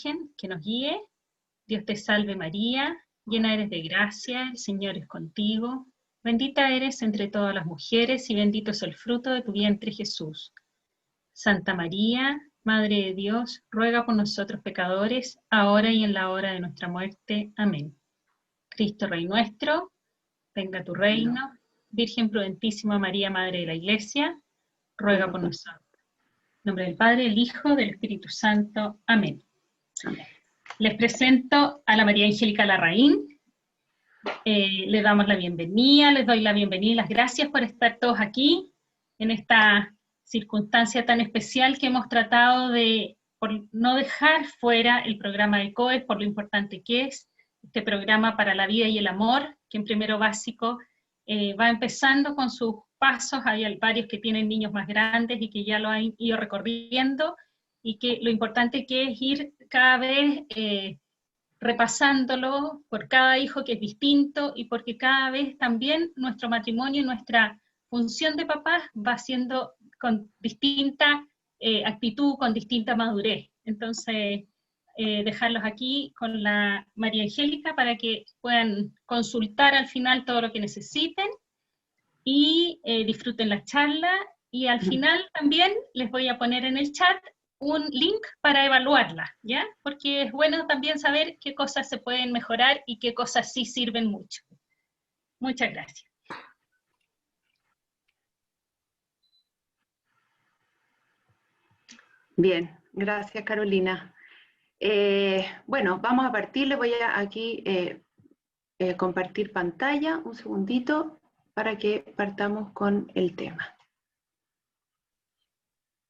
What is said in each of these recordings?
Virgen que nos guíe. Dios te salve María, llena eres de gracia, el Señor es contigo. Bendita eres entre todas las mujeres y bendito es el fruto de tu vientre Jesús. Santa María, Madre de Dios, ruega por nosotros pecadores, ahora y en la hora de nuestra muerte. Amén. Cristo Rey nuestro, venga tu reino. Virgen prudentísima María, Madre de la Iglesia, ruega por nosotros. En nombre del Padre, del Hijo, del Espíritu Santo. Amén. Amén. Les presento a la María Angélica Larraín. Les damos la bienvenida, les doy la bienvenida y las gracias por estar todos aquí en esta circunstancia tan especial que hemos tratado de por no dejar fuera el programa de COES por lo importante que es este programa para la vida y el amor, que en primero básico va empezando con sus pasos. Hay varios que tienen niños más grandes y que ya lo han ido recorriendo, y que lo importante que es ir cada vez repasándolo por cada hijo que es distinto, y porque cada vez también nuestro matrimonio y nuestra función de papás va siendo con distinta actitud, con distinta madurez. Entonces, dejarlos aquí con la María Angélica para que puedan consultar al final todo lo que necesiten y disfruten la charla. Y al final también les voy a poner en el chat un link para evaluarla, ¿ya? Porque es bueno también saber qué cosas se pueden mejorar y qué cosas sí sirven mucho. Muchas gracias. Bien, gracias Carolina. Bueno, vamos a partir. Le voy a aquí compartir pantalla un segundito para que partamos con el tema.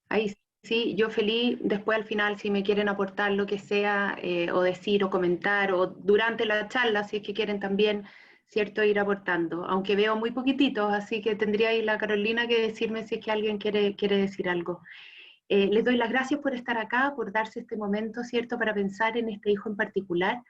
Ahí sí, yo feliz, después al final si me quieren aportar lo que sea, o decir o comentar, o durante la charla, si es que quieren también, cierto, ir aportando, aunque veo muy poquititos, así que tendría ahí la Carolina que decirme si es que alguien quiere decir algo. Les doy las gracias por estar acá, por darse este momento, cierto, para pensar en este hijo en particular.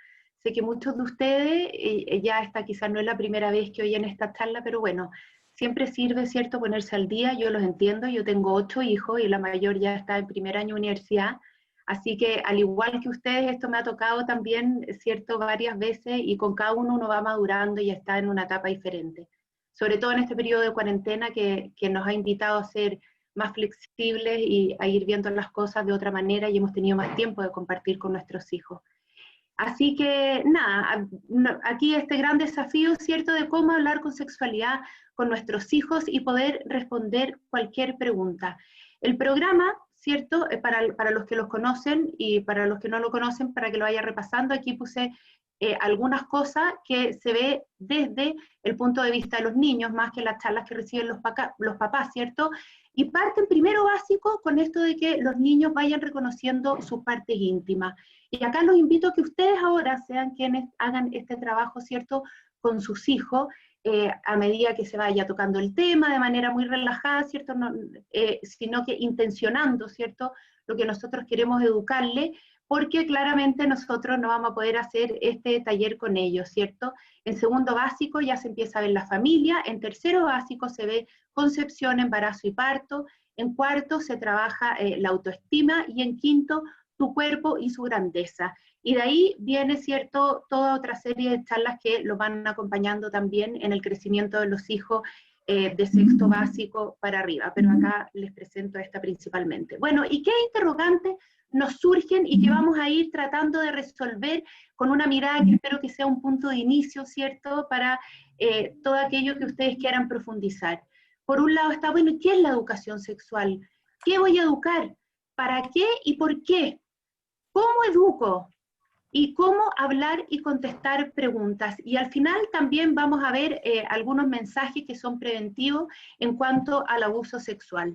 Sé que muchos de ustedes, ya esta quizás no es la primera vez que oyen esta charla, pero bueno, siempre sirve, ¿cierto?, ponerse al día. Yo los entiendo, yo tengo 8 hijos y la mayor ya está en primer año de universidad, así que al igual que ustedes, esto me ha tocado también, ¿cierto?, varias veces, y con cada uno va madurando y está en una etapa diferente. Sobre todo en este periodo de cuarentena que nos ha invitado a ser más flexibles y a ir viendo las cosas de otra manera, y hemos tenido más tiempo de compartir con nuestros hijos. Así que nada, aquí este gran desafío, ¿cierto?, de cómo hablar con sexualidad con nuestros hijos y poder responder cualquier pregunta. El programa, ¿cierto?, para los que los conocen y para los que no lo conocen, para que lo vaya repasando, aquí puse algunas cosas que se ve desde el punto de vista de los niños, más que las charlas que reciben los papás, ¿cierto? Y parten primero básico con esto de que los niños vayan reconociendo sus partes íntimas. Y acá los invito a que ustedes ahora sean quienes hagan este trabajo, ¿cierto?, con sus hijos, a medida que se vaya tocando el tema de manera muy relajada, ¿cierto?, no, sino que intencionando, ¿cierto?, lo que nosotros queremos educarle, porque claramente nosotros no vamos a poder hacer este taller con ellos, ¿cierto? En segundo básico ya se empieza a ver la familia, en tercero básico se ve concepción, embarazo y parto, en cuarto se trabaja la autoestima, y en quinto tu cuerpo y su grandeza. Y de ahí viene, ¿cierto?, toda otra serie de charlas que los van acompañando también en el crecimiento de los hijos de sexto básico para arriba, pero acá les presento esta principalmente. Bueno, ¿y qué interrogantes nos surgen y que vamos a ir tratando de resolver con una mirada que espero que sea un punto de inicio, ¿cierto?, para todo aquello que ustedes quieran profundizar? Por un lado está, bueno, ¿qué es la educación sexual? ¿Qué voy a educar? ¿Para qué y por qué? ¿Cómo educo? Y cómo hablar y contestar preguntas. Y al final también vamos a ver algunos mensajes que son preventivos en cuanto al abuso sexual.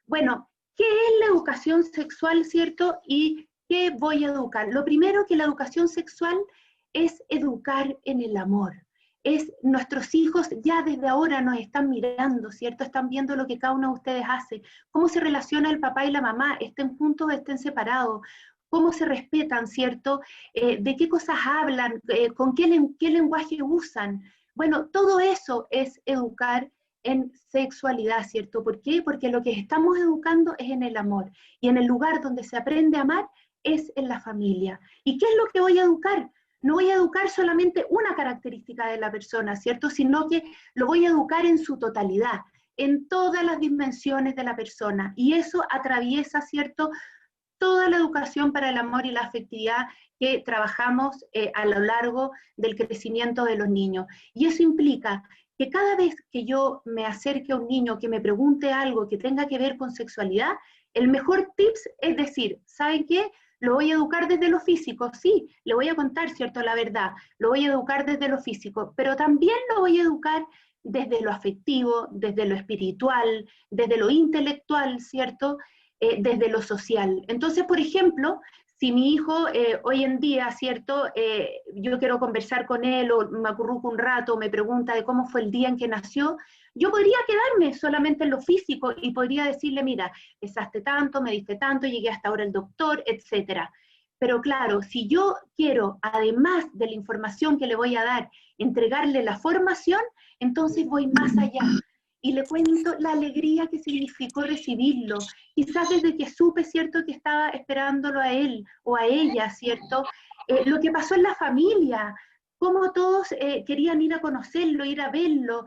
Bueno, ¿qué es la educación sexual, cierto? ¿Y qué voy a educar? Lo primero, que la educación sexual es educar en el amor. Es, nuestros hijos ya desde ahora nos están mirando, ¿cierto? Están viendo lo que cada uno de ustedes hace, cómo se relaciona el papá y la mamá, estén juntos o estén separados, cómo se respetan, ¿cierto? De qué cosas hablan, con qué lenguaje usan. Bueno, todo eso es educar en sexualidad, ¿cierto? ¿Por qué? Porque lo que estamos educando es en el amor. Y en el lugar donde se aprende a amar es en la familia. ¿Y qué es lo que voy a educar? No voy a educar solamente una característica de la persona, ¿cierto? Sino que lo voy a educar en su totalidad, en todas las dimensiones de la persona. Y eso atraviesa, ¿cierto?, toda la educación para el amor y la afectividad que trabajamos a lo largo del crecimiento de los niños. Y eso implica que cada vez que yo me acerque a un niño que me pregunte algo que tenga que ver con sexualidad, el mejor tips es decir, ¿saben qué? Lo voy a educar desde lo físico, sí, le voy a contar, ¿cierto?, la verdad, lo voy a educar desde lo físico, pero también lo voy a educar desde lo afectivo, desde lo espiritual, desde lo intelectual, ¿cierto?, desde lo social. Entonces, por ejemplo, si mi hijo hoy en día, ¿cierto?, yo quiero conversar con él o me acurruco un rato, me pregunta de cómo fue el día en que nació, yo podría quedarme solamente en lo físico y podría decirle, mira, pesaste tanto, me diste tanto, llegué hasta ahora el doctor, etcétera. Pero claro, si yo quiero, además de la información que le voy a dar, entregarle la formación, entonces voy más allá y le cuento la alegría que significó recibirlo. Quizás desde que supe, ¿cierto?, que estaba esperándolo a él o a ella, ¿cierto? Lo que pasó en la familia, cómo todos querían ir a conocerlo, ir a verlo,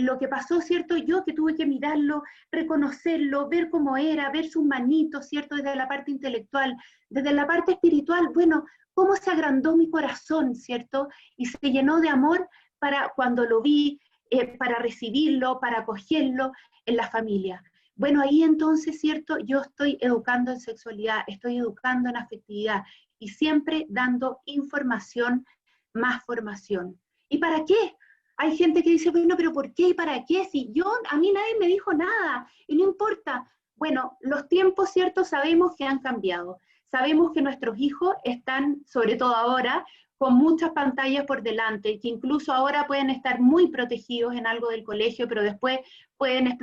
lo que pasó, ¿cierto?, yo que tuve que mirarlo, reconocerlo, ver cómo era, ver sus manitos, ¿cierto?, desde la parte intelectual, desde la parte espiritual, bueno, cómo se agrandó mi corazón, ¿cierto?, y se llenó de amor para cuando lo vi, para recibirlo, para acogerlo en la familia. Bueno, ahí entonces, ¿cierto?, yo estoy educando en sexualidad, estoy educando en afectividad y siempre dando información más formación. ¿Y para qué? Hay gente que dice, bueno, pero ¿por qué y para qué? Si a mí nadie me dijo nada y no importa. Bueno, los tiempos, ¿cierto?, sabemos que han cambiado. Sabemos que nuestros hijos están, sobre todo ahora, con muchas pantallas por delante, que incluso ahora pueden estar muy protegidos en algo del colegio, pero después pueden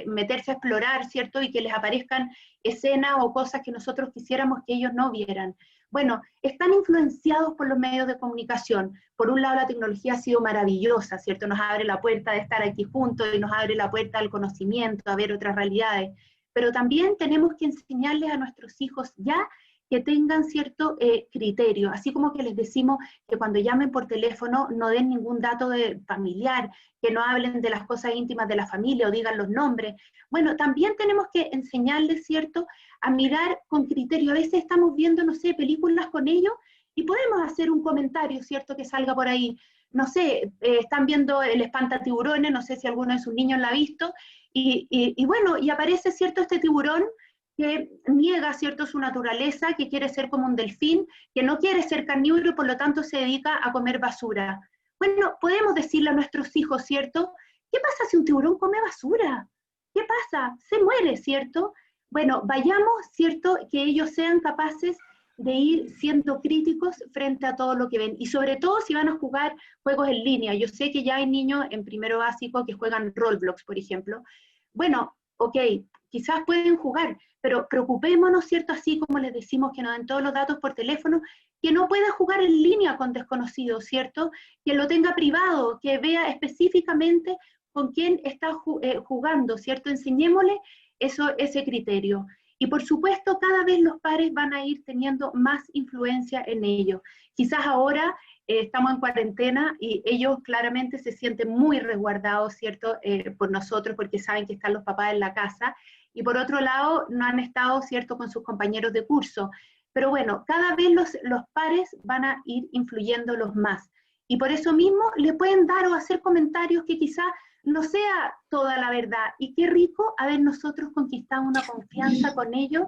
meterse a explorar, ¿cierto? Y que les aparezcan escenas o cosas que nosotros quisiéramos que ellos no vieran. Bueno, están influenciados por los medios de comunicación. Por un lado, la tecnología ha sido maravillosa, ¿cierto? Nos abre la puerta de estar aquí juntos y nos abre la puerta al conocimiento, a ver otras realidades. Pero también tenemos que enseñarles a nuestros hijos ya que tengan cierto criterio, así como que les decimos que cuando llamen por teléfono no den ningún dato familiar, que no hablen de las cosas íntimas de la familia o digan los nombres. Bueno, también tenemos que enseñarles, ¿cierto?, a mirar con criterio. A veces estamos viendo, no sé, películas con ellos y podemos hacer un comentario, ¿cierto?, que salga por ahí. No sé, están viendo El Espantatiburones, no sé si alguno de sus niños la ha visto, y bueno, y aparece, ¿cierto?, este tiburón que niega, ¿cierto?, su naturaleza, que quiere ser como un delfín, que no quiere ser carnívoro y por lo tanto se dedica a comer basura. Bueno, podemos decirle a nuestros hijos, ¿cierto?, ¿qué pasa si un tiburón come basura? ¿Qué pasa? Se muere, ¿cierto? Bueno, vayamos, ¿cierto?, que ellos sean capaces de ir siendo críticos frente a todo lo que ven. Y sobre todo si van a jugar juegos en línea. Yo sé que ya hay niños en primero básico que juegan Roblox, por ejemplo. Bueno, ok, quizás pueden jugar, pero preocupémonos, ¿cierto?, así como les decimos que nos den todos los datos por teléfono, que no pueda jugar en línea con desconocidos, ¿cierto?, que lo tenga privado, que vea específicamente con quién está jugando, ¿cierto? Enseñémosle ese criterio. Y por supuesto, cada vez los padres van a ir teniendo más influencia en ello. Quizás ahora estamos en cuarentena y ellos claramente se sienten muy resguardados, ¿cierto?, por nosotros, porque saben que están los papás en la casa, y por otro lado, no han estado, ¿cierto?, con sus compañeros de curso. Pero bueno, cada vez los pares van a ir influyéndolos más. Y por eso mismo le pueden dar o hacer comentarios que quizás no sea toda la verdad. Y qué rico haber nosotros conquistado una confianza con ellos,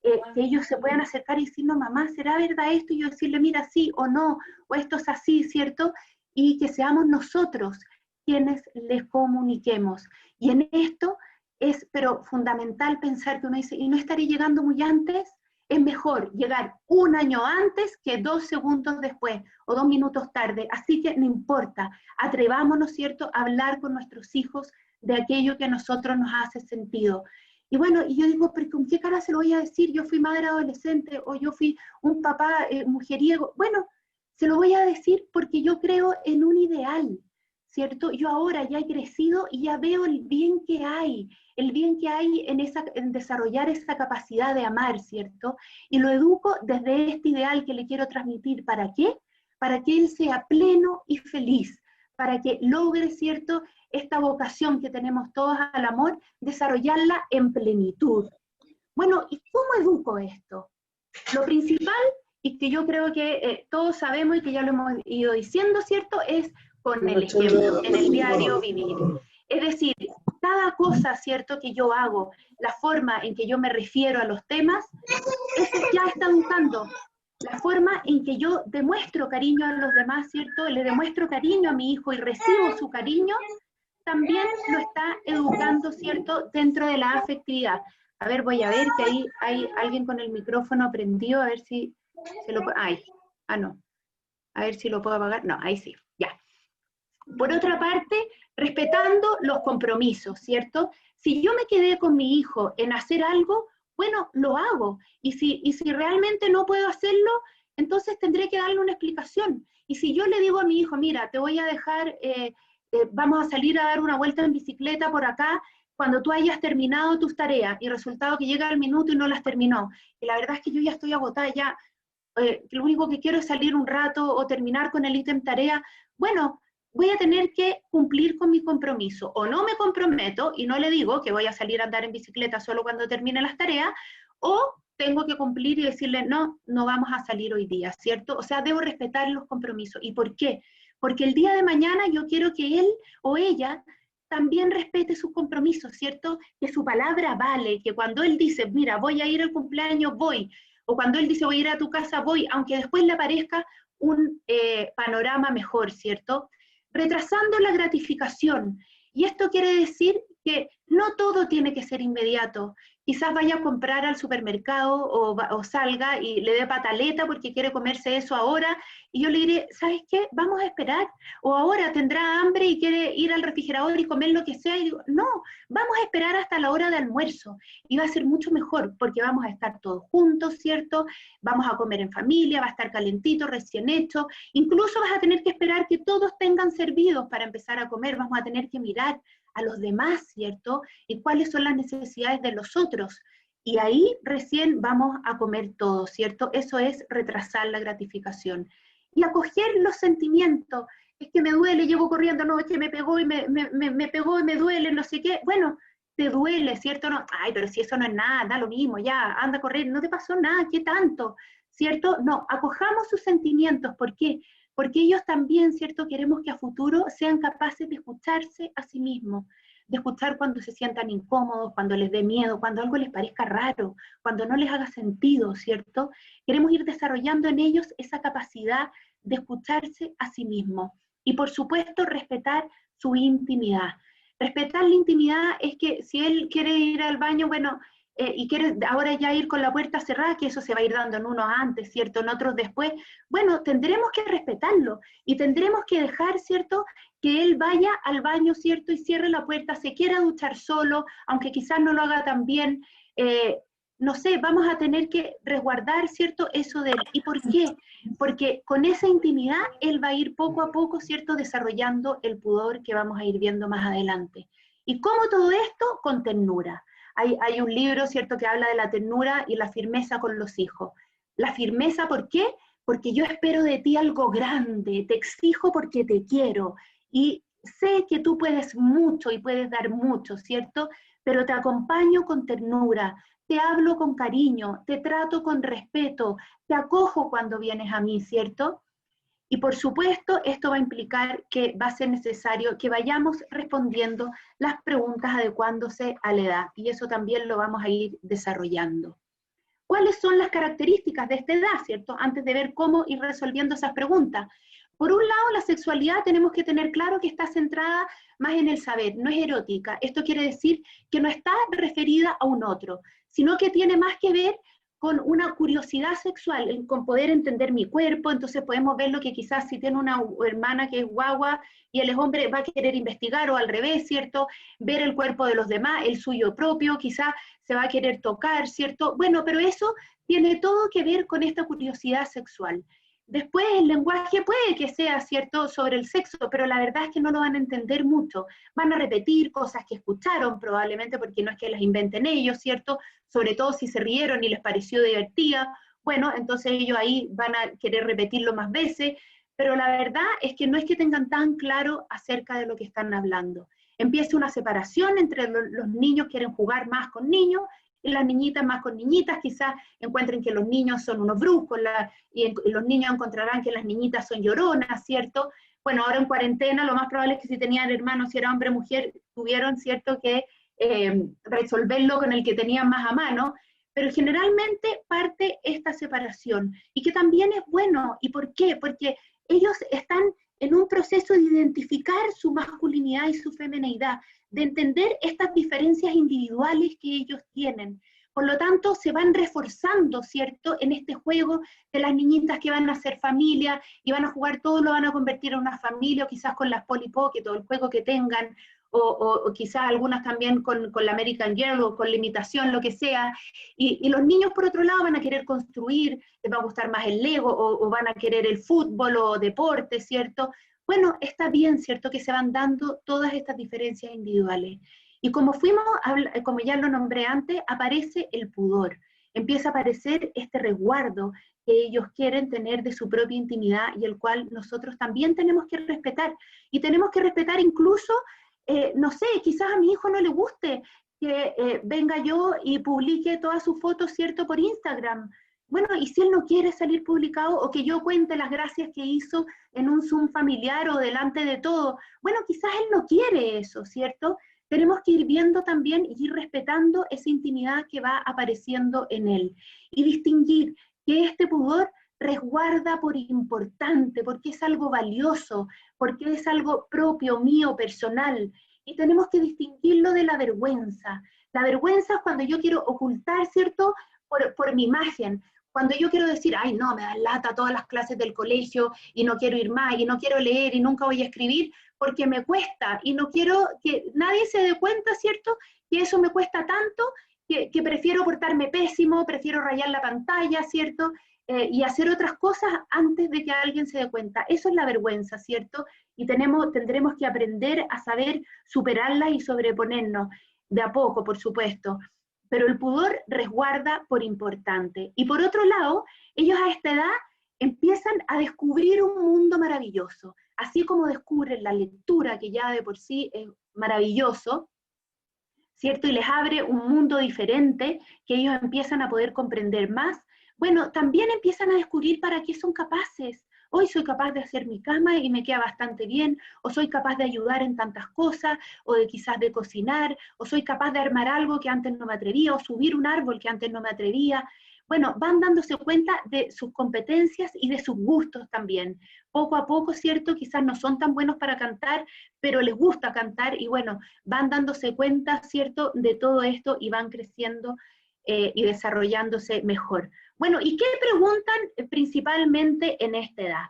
que ellos se puedan acercar y decir, no, mamá, ¿será verdad esto? Y yo decirle, mira, sí o no, o esto es así, ¿cierto? Y que seamos nosotros quienes les comuniquemos. Y en esto es, pero fundamental pensar que uno dice, ¿y no estaré llegando muy antes? Es mejor llegar un año antes que 2 segundos después o 2 minutos tarde. Así que no importa, atrevámonos, ¿cierto?, a hablar con nuestros hijos de aquello que a nosotros nos hace sentido. Y bueno, y yo digo, ¿pero con qué cara se lo voy a decir? Yo fui madre adolescente o yo fui un papá mujeriego. Bueno, se lo voy a decir porque yo creo en un ideal, ¿cierto? Yo ahora ya he crecido y ya veo el bien que hay en desarrollar esa capacidad de amar, ¿cierto? Y lo educo desde este ideal que le quiero transmitir. ¿Para qué? Para que él sea pleno y feliz, para que logre, ¿cierto?, esta vocación que tenemos todos al amor, desarrollarla en plenitud. Bueno, ¿y cómo educo esto? Lo principal, y que yo creo que todos sabemos y que ya lo hemos ido diciendo, ¿cierto?, es con el ejemplo, en el diario vivir. Es decir, cada cosa, ¿cierto?, que yo hago, la forma en que yo me refiero a los temas, eso ya está educando. La forma en que yo demuestro cariño a los demás, ¿cierto?, le demuestro cariño a mi hijo y recibo su cariño, también lo está educando, ¿cierto?, dentro de la afectividad. A ver, voy a ver que ahí hay alguien con el micrófono prendido, a ver si se lo puedo... no. A ver si lo puedo apagar. No, ahí sí, ya. Por otra parte, respetando los compromisos, ¿cierto? Si yo me quedé con mi hijo en hacer algo, bueno, lo hago. Y si realmente no puedo hacerlo, entonces tendré que darle una explicación. Y si yo le digo a mi hijo, mira, te voy a dejar, vamos a salir a dar una vuelta en bicicleta por acá, cuando tú hayas terminado tus tareas, y resultado que llega el minuto y no las terminó, y la verdad es que yo ya estoy agotada, ya lo único que quiero es salir un rato o terminar con el ítem tarea, bueno, voy a tener que cumplir con mi compromiso, o no me comprometo y no le digo que voy a salir a andar en bicicleta solo cuando termine las tareas, o tengo que cumplir y decirle, no, no vamos a salir hoy día, ¿cierto? O sea, debo respetar los compromisos. ¿Y por qué? Porque el día de mañana yo quiero que él o ella también respete sus compromisos, ¿cierto? Que su palabra vale, que cuando él dice, mira, voy a ir al cumpleaños, voy, o cuando él dice, voy a ir a tu casa, voy, aunque después le aparezca un panorama mejor, ¿cierto? Retrasando la gratificación. Y esto quiere decir que no todo tiene que ser inmediato. Quizás vaya a comprar al supermercado o salga y le dé pataleta porque quiere comerse eso ahora, y yo le diré, ¿sabes qué? Vamos a esperar. O ahora tendrá hambre y quiere ir al refrigerador y comer lo que sea, y digo, no, vamos a esperar hasta la hora de almuerzo, y va a ser mucho mejor porque vamos a estar todos juntos, ¿cierto? Vamos a comer en familia, va a estar calentito, recién hecho, incluso vas a tener que esperar que todos tengan servidos para empezar a comer, vamos a tener que mirar a los demás, ¿cierto? Y cuáles son las necesidades de los otros. Y ahí recién vamos a comer todo, ¿cierto? Eso es retrasar la gratificación. Y acoger los sentimientos. Es que me duele, llego corriendo, no, es que me pegó y me pegó y me duele, no sé qué. Bueno, te duele, ¿cierto? No, ay, pero si eso no es nada, da lo mismo, ya, anda a correr, no te pasó nada, ¿qué tanto? ¿Cierto? No, acojamos sus sentimientos. ¿Por qué? Porque ellos también, ¿cierto?, queremos que a futuro sean capaces de escucharse a sí mismos, de escuchar cuando se sientan incómodos, cuando les dé miedo, cuando algo les parezca raro, cuando no les haga sentido, ¿cierto? Queremos ir desarrollando en ellos esa capacidad de escucharse a sí mismos. Y por supuesto, respetar su intimidad. Respetar la intimidad es que si él quiere ir al baño, bueno, y quiere ahora ya ir con la puerta cerrada, que eso se va a ir dando en unos antes, ¿cierto?, en otros después, bueno, tendremos que respetarlo y tendremos que dejar, ¿cierto?, que él vaya al baño, ¿cierto?, y cierre la puerta, se quiera duchar solo, aunque quizás no lo haga tan bien, no sé, vamos a tener que resguardar, ¿cierto?, eso de él. ¿Y por qué? Porque con esa intimidad él va a ir poco a poco, ¿cierto?, desarrollando el pudor que vamos a ir viendo más adelante. ¿Y cómo todo esto? Con ternura. Hay un libro, ¿cierto?, que habla de la ternura y la firmeza con los hijos. La firmeza, ¿por qué? Porque yo espero de ti algo grande, te exijo porque te quiero, y sé que tú puedes mucho y puedes dar mucho, ¿cierto? Pero te acompaño con ternura, te hablo con cariño, te trato con respeto, te acojo cuando vienes a mí, ¿cierto? Y por supuesto, esto va a implicar que va a ser necesario que vayamos respondiendo las preguntas adecuándose a la edad, y eso también lo vamos a ir desarrollando. ¿Cuáles son las características de esta edad, cierto? Antes de ver cómo ir resolviendo esas preguntas. Por un lado, la sexualidad tenemos que tener claro que está centrada más en el saber, no es erótica. Esto quiere decir que no está referida a un otro, sino que tiene más que ver con una curiosidad sexual, con poder entender mi cuerpo. Entonces podemos ver lo que quizás si tiene una hermana que es guagua y él es hombre, va a querer investigar, o al revés, ¿cierto? Ver el cuerpo de los demás, el suyo propio, quizás se va a querer tocar, ¿cierto? Bueno, pero eso tiene todo que ver con esta curiosidad sexual. Después el lenguaje puede que sea, ¿cierto?, sobre el sexo, pero la verdad es que no lo van a entender mucho. Van a repetir cosas que escucharon probablemente porque no es que las inventen ellos, ¿cierto? Sobre todo si se rieron y les pareció divertida. Bueno, entonces ellos ahí van a querer repetirlo más veces, pero la verdad es que no es que tengan tan claro acerca de lo que están hablando. Empieza una separación entre los niños quieren jugar más con niños y las niñitas más con niñitas, quizás encuentren que los niños son unos bruscos, y los niños encontrarán que las niñitas son lloronas, ¿cierto? Bueno, ahora en cuarentena lo más probable es que si tenían hermanos, si era hombre o mujer, tuvieron, ¿cierto?, que resolverlo con el que tenían más a mano, pero generalmente parte esta separación, y que también es bueno. ¿Y por qué? Porque ellos están en un proceso de identificar su masculinidad y su femineidad, de entender estas diferencias individuales que ellos tienen. Por lo tanto, se van reforzando, ¿cierto?, en este juego de las niñitas que van a hacer familia y van a jugar todo, lo van a convertir en una familia, o quizás con las Polly Pocket o el juego que tengan, o quizás algunas también con la American Girl o con la imitación, lo que sea. Y los niños, por otro lado, van a querer construir, les va a gustar más el Lego, o van a querer el fútbol o deporte, ¿cierto? Bueno, está bien, ¿cierto?, que se van dando todas estas diferencias individuales. Y como como ya lo nombré antes, aparece el pudor. Empieza a aparecer este resguardo que ellos quieren tener de su propia intimidad y el cual nosotros también tenemos que respetar. Y tenemos que respetar incluso, no sé, quizás a mi hijo no le guste que venga yo y publique todas sus fotos, ¿cierto?, por Instagram. Bueno, y si él no quiere salir publicado, o que yo cuente las gracias que hizo en un Zoom familiar o delante de todo, bueno, quizás él no quiere eso, ¿cierto? Tenemos que ir viendo también y ir respetando esa intimidad que va apareciendo en él. Y distinguir que este pudor resguarda por importante, porque es algo valioso, porque es algo propio, mío, personal. Y tenemos que distinguirlo de la vergüenza. La vergüenza es cuando yo quiero ocultar, ¿cierto?, por mi imagen. Cuando yo quiero decir, ay, no, me dan lata todas las clases del colegio y no quiero ir más y no quiero leer y nunca voy a escribir porque me cuesta y no quiero que nadie se dé cuenta, ¿cierto?, que eso me cuesta tanto que prefiero portarme pésimo, prefiero rayar la pantalla, ¿cierto?, y hacer otras cosas antes de que alguien se dé cuenta. Eso es la vergüenza, ¿cierto? Y tendremos que aprender a saber superarla y sobreponernos de a poco, por supuesto. Pero el pudor resguarda por importante. Y por otro lado, ellos a esta edad empiezan a descubrir un mundo maravilloso. Así como descubren la lectura, que ya de por sí es maravilloso, ¿cierto? Y les abre un mundo diferente que ellos empiezan a poder comprender más. Bueno, también empiezan a descubrir para qué son capaces. Hoy soy capaz de hacer mi cama y me queda bastante bien, o soy capaz de ayudar en tantas cosas, o de quizás de cocinar, o soy capaz de armar algo que antes no me atrevía, o subir un árbol que antes no me atrevía. Bueno, van dándose cuenta de sus competencias y de sus gustos también. Poco a poco, ¿cierto? Quizás no son tan buenos para cantar, pero les gusta cantar y bueno, van dándose cuenta, ¿cierto?, de todo esto y van creciendo y desarrollándose mejor. Bueno, ¿y qué preguntan principalmente en esta edad?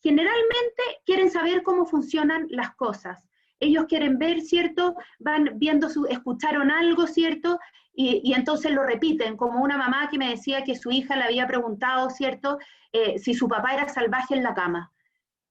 Generalmente quieren saber cómo funcionan las cosas. Ellos quieren ver, ¿cierto? Van viendo, escucharon algo, ¿cierto? Y entonces lo repiten, como una mamá que me decía que su hija le había preguntado, ¿cierto?, si su papá era salvaje en la cama.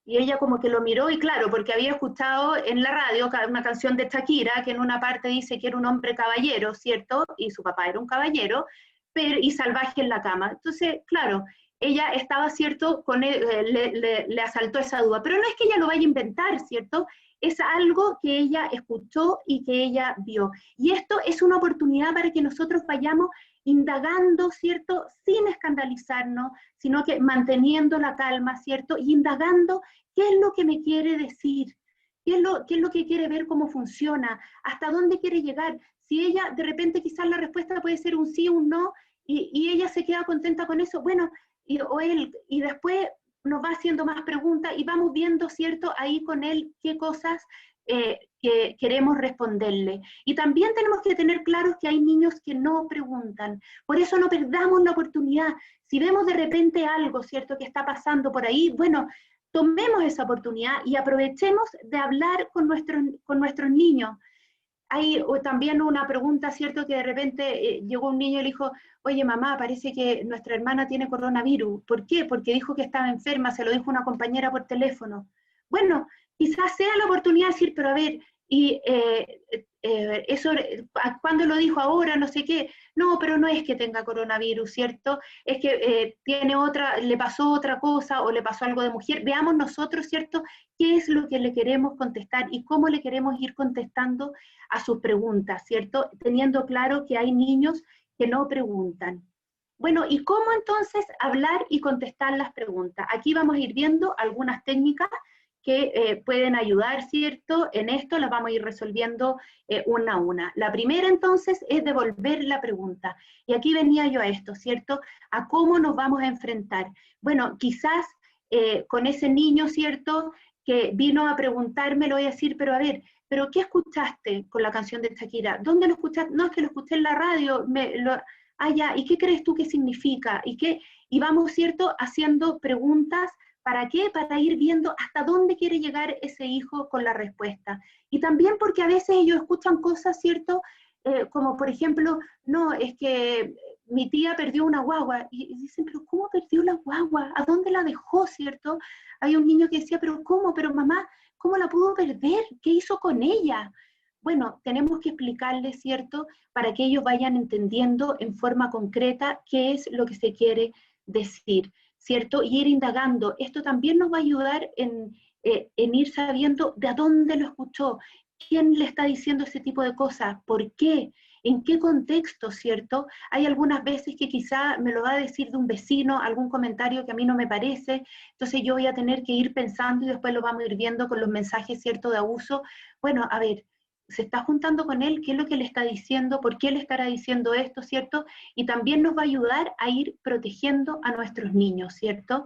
Y ella como que lo miró, y claro, porque había escuchado en la radio una canción de Shakira, que en una parte dice que era un hombre caballero, ¿cierto? Y su papá era un caballero, y salvaje en la cama. Entonces, claro, ella estaba, ¿cierto?, le asaltó esa duda. Pero no es que ella lo vaya a inventar, ¿cierto? Es algo que ella escuchó y que ella vio. Y esto es una oportunidad para que nosotros vayamos indagando, ¿cierto?, sin escandalizarnos, sino que manteniendo la calma, ¿cierto?, y indagando qué es lo que me quiere decir, qué es lo que quiere ver cómo funciona, hasta dónde quiere llegar. Si ella, de repente quizás la respuesta puede ser un sí, un no, y ella se queda contenta con eso, bueno, o él, y después nos va haciendo más preguntas y vamos viendo, ¿cierto?, ahí con él qué cosas que queremos responderle. Y también tenemos que tener claros que hay niños que no preguntan. Por eso no perdamos la oportunidad. Si vemos de repente algo, ¿cierto?, que está pasando por ahí, bueno, tomemos esa oportunidad y aprovechemos de hablar con nuestros niños. hay también una pregunta, ¿cierto? Que de repente llegó un niño y le dijo, oye mamá, parece que nuestra hermana tiene coronavirus. ¿Por qué? Porque dijo que estaba enferma, se lo dijo una compañera por teléfono. Bueno, quizás sea la oportunidad de decir, pero a ver, y eso, ¿cuándo lo dijo? Ahora, no sé qué. No, pero no es que tenga coronavirus, ¿cierto? Es que tiene otra, le pasó otra cosa o le pasó algo de mujer. Veamos nosotros, ¿cierto? ¿Qué es lo que le queremos contestar y cómo le queremos ir contestando a sus preguntas, ¿cierto? Teniendo claro que hay niños que no preguntan. Bueno, ¿y cómo entonces hablar y contestar las preguntas? Aquí vamos a ir viendo algunas técnicas que pueden ayudar, ¿cierto? En esto las vamos a ir resolviendo una a una. La primera entonces es devolver la pregunta. Y aquí venía yo a esto, ¿cierto? A cómo nos vamos a enfrentar. Bueno, quizás con ese niño, ¿cierto? Que vino a preguntarme, lo voy a decir, pero a ver, ¿pero qué escuchaste con la canción de Shakira? ¿Dónde lo escuchaste? No, es que lo escuché en la radio. Ya, ¿y qué crees tú que significa? Y vamos, ¿cierto? Haciendo preguntas. ¿Para qué? Para ir viendo hasta dónde quiere llegar ese hijo con la respuesta. Y también porque a veces ellos escuchan cosas, ¿cierto? Como por ejemplo, no, es que mi tía perdió una guagua. Y dicen, pero ¿cómo perdió la guagua? ¿A dónde la dejó, cierto? Hay un niño que decía, pero ¿cómo? Pero mamá, ¿cómo la pudo perder? ¿Qué hizo con ella? Bueno, tenemos que explicarles, ¿cierto? Para que ellos vayan entendiendo en forma concreta qué es lo que se quiere decir, ¿cierto? Y ir indagando. Esto también nos va a ayudar en ir sabiendo de a dónde lo escuchó, quién le está diciendo ese tipo de cosas, por qué, en qué contexto, ¿cierto? Hay algunas veces que quizá me lo va a decir de un vecino, algún comentario que a mí no me parece, entonces yo voy a tener que ir pensando y después lo vamos a ir viendo con los mensajes, ¿cierto?, de abuso. Bueno, a ver, se está juntando con él, qué es lo que le está diciendo, por qué le estará diciendo esto, ¿cierto? Y también nos va a ayudar a ir protegiendo a nuestros niños, ¿cierto?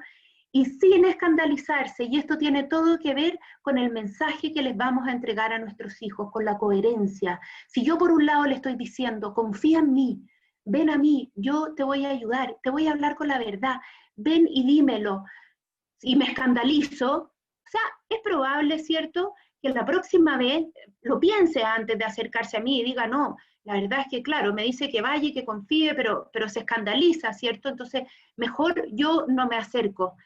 Y sin escandalizarse, y esto tiene todo que ver con el mensaje que les vamos a entregar a nuestros hijos, con la coherencia. Si yo por un lado le estoy diciendo, confía en mí, ven a mí, yo te voy a ayudar, te voy a hablar con la verdad, ven y dímelo, y me escandalizo, o sea, es probable, ¿cierto?, que la próxima vez lo piense antes de acercarse a mí y diga, no, la verdad es que, claro, me dice que vaya y que confíe, pero se escandaliza, ¿cierto? Entonces, mejor yo no me acerco.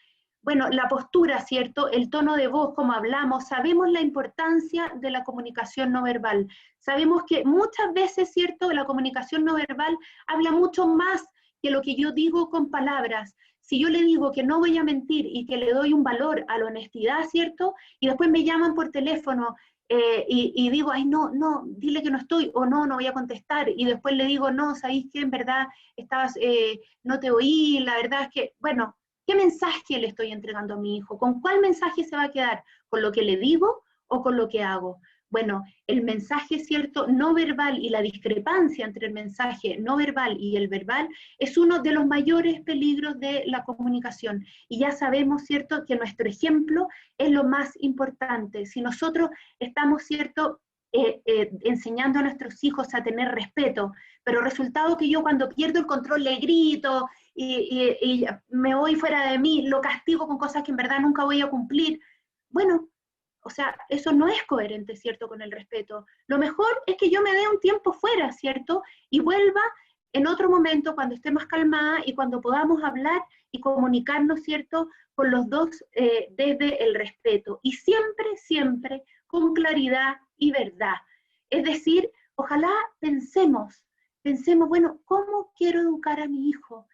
Bueno, la postura, ¿cierto? El tono de voz, como hablamos, sabemos la importancia de la comunicación no verbal. Sabemos que muchas veces, ¿cierto?, la comunicación no verbal habla mucho más que lo que yo digo con palabras. Si yo le digo que no voy a mentir y que le doy un valor a la honestidad, ¿cierto? Y después me llaman por teléfono y digo, ay, no, no, dile que no estoy, o no, no voy a contestar, y después le digo, no, ¿sabéis qué? En verdad, no te oí, la verdad es que, bueno, ¿qué mensaje le estoy entregando a mi hijo? ¿Con cuál mensaje se va a quedar? ¿Con lo que le digo o con lo que hago? Bueno, el mensaje, ¿cierto?, no verbal y la discrepancia entre el mensaje no verbal y el verbal es uno de los mayores peligros de la comunicación. Y ya sabemos, ¿cierto?, que nuestro ejemplo es lo más importante. Si nosotros estamos, ¿cierto?, enseñando a nuestros hijos a tener respeto, pero resultado que yo cuando pierdo el control le grito y me voy fuera de mí, lo castigo con cosas que en verdad nunca voy a cumplir, bueno, o sea, eso no es coherente, ¿cierto?, con el respeto. Lo mejor es que yo me dé un tiempo fuera, ¿cierto?, y vuelva en otro momento cuando esté más calmada y cuando podamos hablar y comunicarnos, ¿cierto?, con los dos desde el respeto. Y siempre, siempre con claridad y verdad. Es decir, ojalá pensemos, bueno, ¿cómo quiero educar a mi hijo?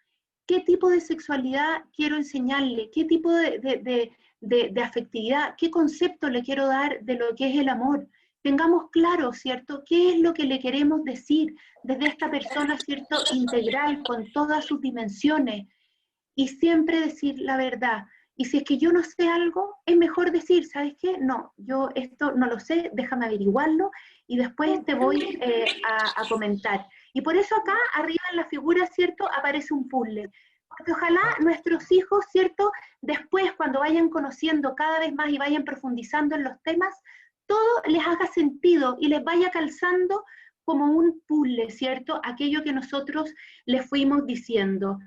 ¿Qué tipo de sexualidad quiero enseñarle? ¿Qué tipo de afectividad? ¿Qué concepto le quiero dar de lo que es el amor? Tengamos claro, ¿cierto?, qué es lo que le queremos decir desde esta persona, ¿cierto?, integral, con todas sus dimensiones, y siempre decir la verdad. Y si es que yo no sé algo, es mejor decir, ¿sabes qué? No, yo esto no lo sé, déjame averiguarlo y después te voy a comentar. Y por eso acá, arriba en la figura, ¿cierto?, aparece un puzzle. Porque ojalá nuestros hijos, ¿cierto?, después cuando vayan conociendo cada vez más y vayan profundizando en los temas, todo les haga sentido y les vaya calzando como un puzzle, ¿cierto?, aquello que nosotros les fuimos diciendo.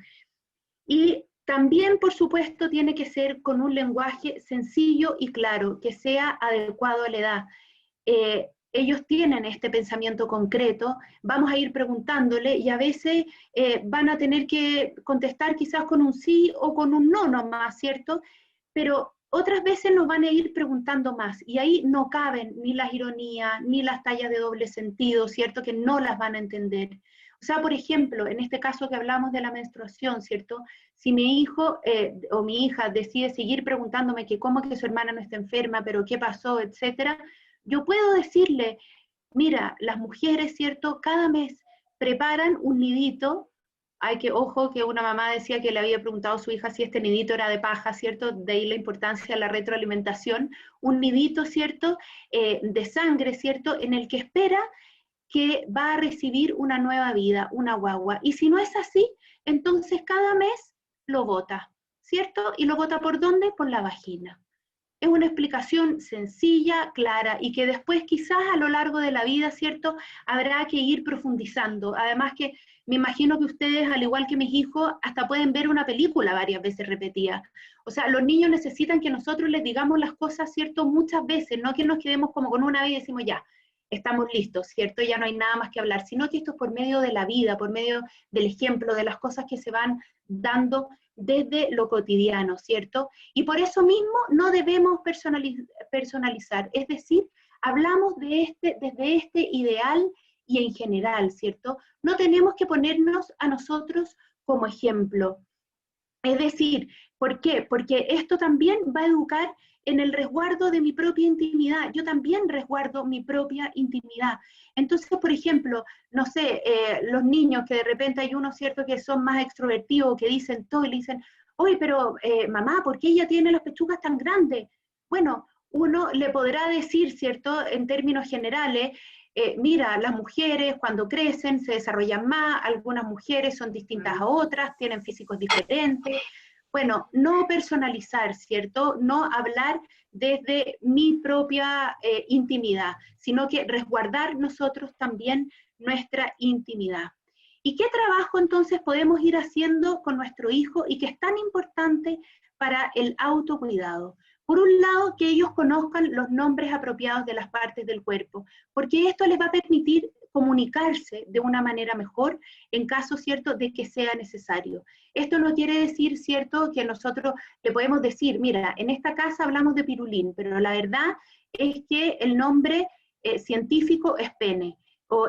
Y también, por supuesto, tiene que ser con un lenguaje sencillo y claro, que sea adecuado a la edad. ellos tienen este pensamiento concreto, vamos a ir preguntándole y a veces van a tener que contestar quizás con un sí o con un no nomás, ¿cierto? Pero otras veces nos van a ir preguntando más y ahí no caben ni las ironías, ni las tallas de doble sentido, ¿cierto? Que no las van a entender. O sea, por ejemplo, en este caso que hablamos de la menstruación, ¿cierto? Si mi hijo o mi hija decide seguir preguntándome que cómo que su hermana no está enferma, pero qué pasó, etcétera, yo puedo decirle, mira, las mujeres, ¿cierto? Cada mes preparan un nidito. Hay que, ojo, que una mamá decía que le había preguntado a su hija si este nidito era de paja, ¿cierto? De ahí la importancia de la retroalimentación. Un nidito, ¿cierto? De sangre, ¿cierto? En el que espera que va a recibir una nueva vida, una guagua. Y si no es así, entonces cada mes lo bota, ¿cierto? ¿Y lo bota por dónde? Por la vagina. Es una explicación sencilla, clara, y que después quizás a lo largo de la vida, ¿cierto?, habrá que ir profundizando. Además que me imagino que ustedes, al igual que mis hijos, hasta pueden ver una película varias veces repetida. O sea, los niños necesitan que nosotros les digamos las cosas, ¿cierto?, muchas veces, no que nos quedemos como con una vez y decimos ya, estamos listos, ¿cierto? Ya no hay nada más que hablar, sino que esto es por medio de la vida, por medio del ejemplo, de las cosas que se van dando desde lo cotidiano, ¿cierto? Y por eso mismo no debemos personalizar, es decir, hablamos desde este ideal y en general, ¿cierto? No tenemos que ponernos a nosotros como ejemplo. Es decir, ¿por qué? Porque esto también va a educar en el resguardo de mi propia intimidad. Yo también resguardo mi propia intimidad. Entonces, por ejemplo, no sé, los niños que de repente hay unos, ¿cierto?, que son más extrovertidos, que dicen todo y le dicen, oye, pero mamá, ¿por qué ella tiene las pechugas tan grandes? Bueno, uno le podrá decir, ¿cierto?, en términos generales, mira, las mujeres cuando crecen se desarrollan más, algunas mujeres son distintas a otras, tienen físicos diferentes. Bueno, no personalizar, ¿cierto? No hablar desde mi propia intimidad, sino que resguardar nosotros también nuestra intimidad. ¿Y qué trabajo entonces podemos ir haciendo con nuestro hijo y que es tan importante para el autocuidado? Por un lado, que ellos conozcan los nombres apropiados de las partes del cuerpo, porque esto les va a permitir comunicarse de una manera mejor en caso, ¿cierto?, de que sea necesario. Esto no quiere decir, ¿cierto?, que nosotros le podemos decir, mira, en esta casa hablamos de pirulín, pero la verdad es que el nombre científico es pene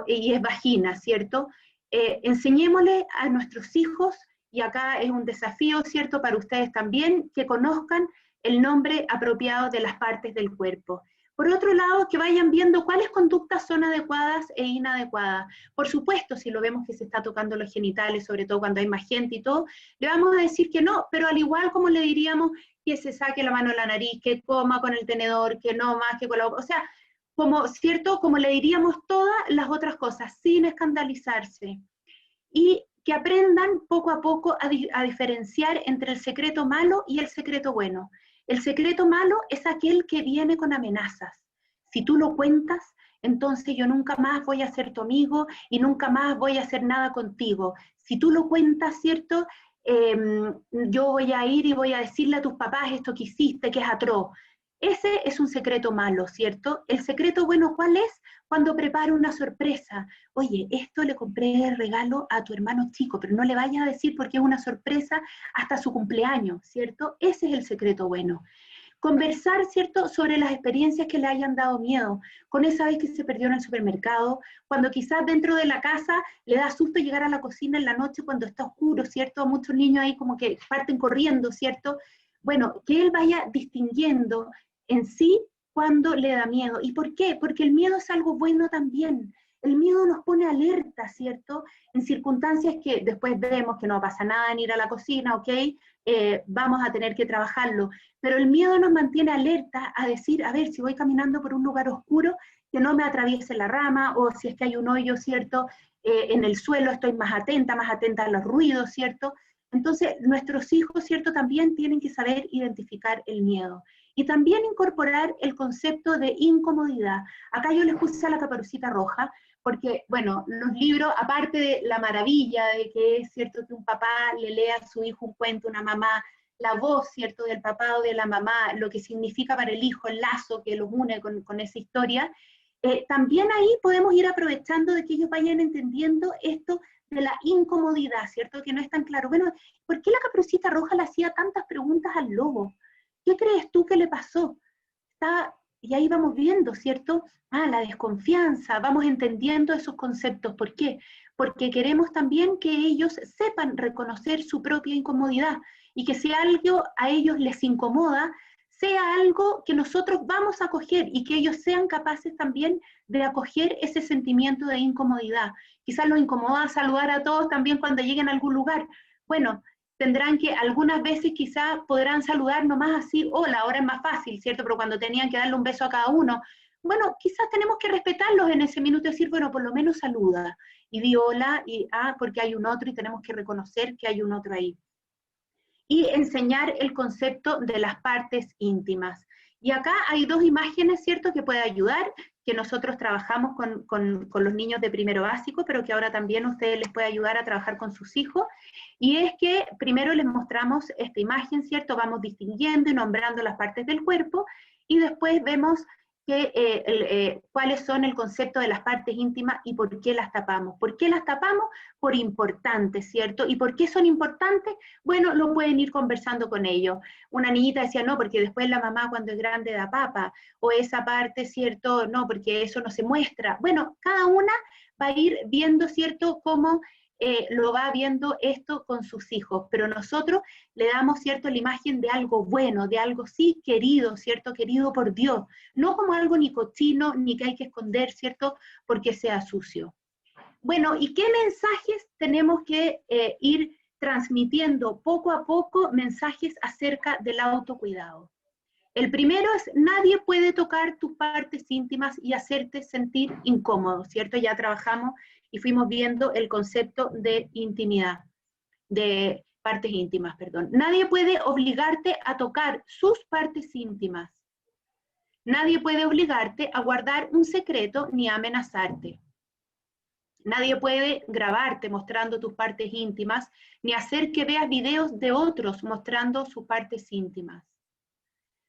y es vagina, ¿cierto? Enseñémosle a nuestros hijos, y acá es un desafío, ¿cierto?, para ustedes también, que conozcan el nombre apropiado de las partes del cuerpo. Por otro lado, que vayan viendo cuáles conductas son adecuadas e inadecuadas. Por supuesto, si lo vemos que se está tocando los genitales, sobre todo cuando hay más gente y todo, le vamos a decir que no, pero al igual como le diríamos que se saque la mano de la nariz, que coma con el tenedor, que no más que con la boca. O sea, como, ¿cierto? Como le diríamos todas las otras cosas, sin escandalizarse. Y que aprendan poco a poco a diferenciar entre el secreto malo y el secreto bueno. El secreto malo es aquel que viene con amenazas. Si tú lo cuentas, entonces yo nunca más voy a ser tu amigo y nunca más voy a hacer nada contigo. Si tú lo cuentas, ¿cierto? Yo voy a ir y voy a decirle a tus papás esto que hiciste, que es atroz. Ese es un secreto malo, ¿cierto? El secreto bueno, ¿cuál es? Cuando preparo una sorpresa. Oye, esto le compré de regalo a tu hermano chico, pero no le vayas a decir porque es una sorpresa hasta su cumpleaños, ¿cierto? Ese es el secreto bueno. Conversar, ¿cierto?, sobre las experiencias que le hayan dado miedo, con esa vez que se perdió en el supermercado, cuando quizás dentro de la casa le da susto llegar a la cocina en la noche cuando está oscuro, ¿cierto? Muchos niños ahí como que parten corriendo, ¿cierto? Bueno, que él vaya distinguiendo en sí cuando le da miedo. ¿Y por qué? Porque el miedo es algo bueno también. El miedo nos pone alerta, ¿cierto? En circunstancias que después vemos que no pasa nada en ir a la cocina, ¿ok? Vamos a tener que trabajarlo. Pero el miedo nos mantiene alerta a decir, a ver, si voy caminando por un lugar oscuro, que no me atraviese la rama, o si es que hay un hoyo, ¿cierto? En el suelo estoy más atenta a los ruidos, ¿cierto? Entonces, nuestros hijos, ¿cierto?, también tienen que saber identificar el miedo. Y también incorporar el concepto de incomodidad. Acá yo les puse a la Caperucita Roja, porque, bueno, los libros, aparte de la maravilla de que es cierto que un papá le lea a su hijo un cuento, una mamá, la voz, ¿cierto?, del papá o de la mamá, lo que significa para el hijo el lazo que los une con esa historia, también ahí podemos ir aprovechando de que ellos vayan entendiendo esto de la incomodidad, ¿cierto? Que no es tan claro. Bueno, ¿por qué la Caperucita Roja le hacía tantas preguntas al lobo? ¿Qué crees tú que le pasó? Y ahí vamos viendo, ¿cierto? La desconfianza, vamos entendiendo esos conceptos. ¿Por qué? Porque queremos también que ellos sepan reconocer su propia incomodidad y que si algo a ellos les incomoda, sea algo que nosotros vamos a acoger y que ellos sean capaces también de acoger ese sentimiento de incomodidad. Quizás los incomoda saludar a todos también cuando lleguen a algún lugar. Bueno, tendrán que, algunas veces quizás podrán saludar nomás así, hola, ahora es más fácil, ¿cierto? Pero cuando tenían que darle un beso a cada uno, bueno, quizás tenemos que respetarlos en ese minuto y decir, bueno, por lo menos saluda, y di hola, y porque hay un otro y tenemos que reconocer que hay un otro ahí. Y enseñar el concepto de las partes íntimas. Y acá hay dos imágenes, ¿cierto?, que puede ayudar, que nosotros trabajamos con los niños de primero básico, pero que ahora también a ustedes les puede ayudar a trabajar con sus hijos, y es que primero les mostramos esta imagen, ¿cierto?, vamos distinguiendo y nombrando las partes del cuerpo, y después vemos cuáles son el concepto de las partes íntimas y por qué las tapamos. ¿Por qué las tapamos? Por importantes, ¿cierto? ¿Y por qué son importantes? Bueno, lo pueden ir conversando con ellos. Una niñita decía, no, porque después la mamá cuando es grande da papa, o esa parte, ¿cierto? No, porque eso no se muestra. Bueno, cada una va a ir viendo, ¿cierto?, cómo lo va viendo esto con sus hijos, pero nosotros le damos, ¿cierto?, la imagen de algo bueno, de algo sí querido, ¿cierto?, querido por Dios, no como algo ni cochino, ni que hay que esconder, ¿cierto?, porque sea sucio. Bueno, ¿y qué mensajes tenemos que ir transmitiendo poco a poco? Mensajes acerca del autocuidado. El primero es, nadie puede tocar tus partes íntimas y hacerte sentir incómodo, ¿cierto? Ya trabajamos y fuimos viendo el concepto de intimidad, de partes íntimas, perdón. Nadie puede obligarte a tocar sus partes íntimas. Nadie puede obligarte a guardar un secreto ni a amenazarte. Nadie puede grabarte mostrando tus partes íntimas, ni hacer que veas videos de otros mostrando sus partes íntimas.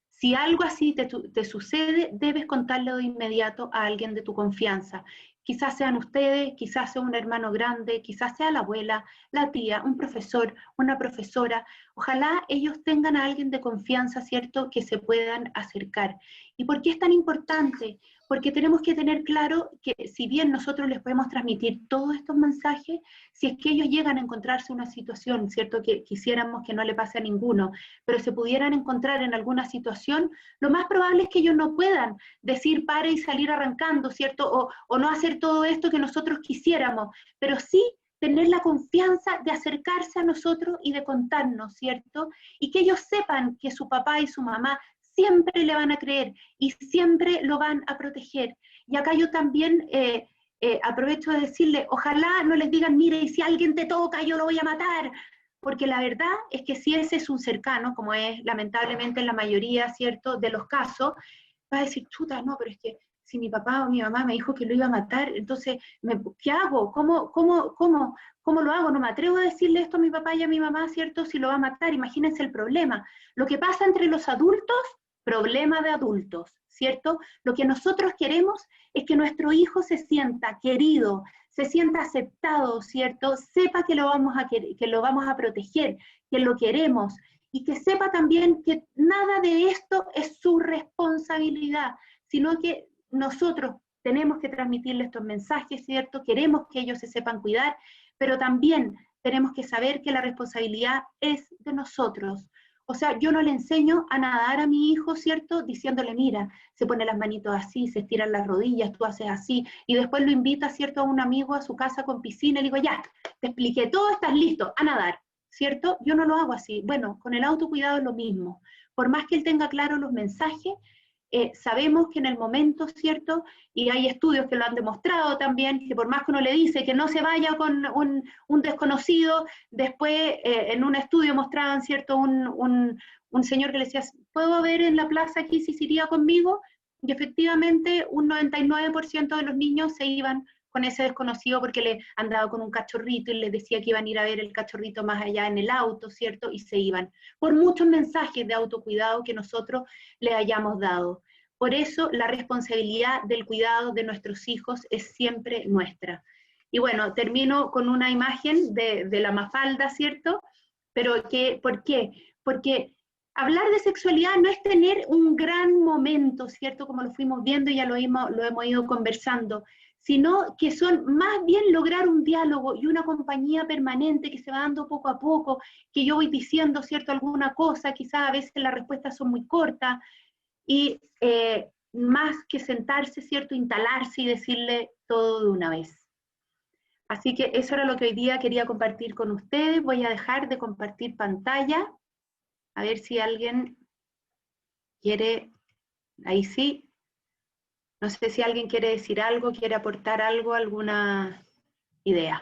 Si algo así te sucede, debes contarlo de inmediato a alguien de tu confianza. Quizás sean ustedes, quizás sea un hermano grande, quizás sea la abuela, la tía, un profesor, una profesora. Ojalá ellos tengan a alguien de confianza, ¿cierto?, que se puedan acercar. ¿Y por qué es tan importante? Porque tenemos que tener claro que si bien nosotros les podemos transmitir todos estos mensajes, si es que ellos llegan a encontrarse en una situación, ¿cierto?, que quisiéramos que no le pase a ninguno, pero se pudieran encontrar en alguna situación, lo más probable es que ellos no puedan decir pare y salir arrancando, ¿cierto?, o no hacer todo esto que nosotros quisiéramos, pero sí tener la confianza de acercarse a nosotros y de contarnos, ¿cierto? Y que ellos sepan que su papá y su mamá siempre le van a creer y siempre lo van a proteger. Y acá yo también aprovecho de decirle, ojalá no les digan, mire, y si alguien te toca, yo lo voy a matar, porque la verdad es que si ese es un cercano, como es lamentablemente en la mayoría, ¿cierto?, de los casos, va a decir, chuta, no, pero es que si mi papá o mi mamá me dijo que lo iba a matar, entonces, ¿qué hago? ¿Cómo lo hago? No me atrevo a decirle esto a mi papá y a mi mamá, ¿cierto?, si lo va a matar. Imagínense el problema. Lo que pasa entre los adultos, problema de adultos, ¿cierto? Lo que nosotros queremos es que nuestro hijo se sienta querido, se sienta aceptado, ¿cierto? Sepa que lo vamos a proteger, que lo queremos, y que sepa también que nada de esto es su responsabilidad, sino que nosotros tenemos que transmitirle estos mensajes, ¿cierto? Queremos que ellos se sepan cuidar, pero también tenemos que saber que la responsabilidad es de nosotros. O sea, yo no le enseño a nadar a mi hijo, ¿cierto?, diciéndole, mira, se pone las manitos así, se estiran las rodillas, tú haces así, y después lo invita, ¿cierto?, a un amigo a su casa con piscina, y le digo, ya, te expliqué todo, estás listo, a nadar, ¿cierto? Yo no lo hago así. Bueno, con el autocuidado es lo mismo. Por más que él tenga claros los mensajes, sabemos que en el momento, ¿cierto?, y hay estudios que lo han demostrado también, que por más que uno le dice que no se vaya con un desconocido, después en un estudio mostraban, ¿cierto?, un señor que le decía, ¿puedo ver en la plaza aquí si se iría conmigo? Y efectivamente un 99% de los niños se iban con ese desconocido porque le andaba con un cachorrito y les decía que iban a ir a ver el cachorrito más allá en el auto, ¿cierto? Y se iban. Por muchos mensajes de autocuidado que nosotros le hayamos dado. Por eso la responsabilidad del cuidado de nuestros hijos es siempre nuestra. Y bueno, termino con una imagen de la Mafalda, ¿cierto? Pero ¿por qué? Porque hablar de sexualidad no es tener un gran momento, ¿cierto? Como lo fuimos viendo y ya lo hemos ido conversando, sino que son más bien lograr un diálogo y una compañía permanente que se va dando poco a poco, que yo voy diciendo, ¿cierto? Alguna cosa, quizás a veces las respuestas son muy cortas, y más que sentarse, ¿cierto? Instalarse y decirle todo de una vez. Así que eso era lo que hoy día quería compartir con ustedes. Voy a dejar de compartir pantalla. A ver si alguien quiere, ahí sí. No sé si alguien quiere decir algo, quiere aportar algo, alguna idea.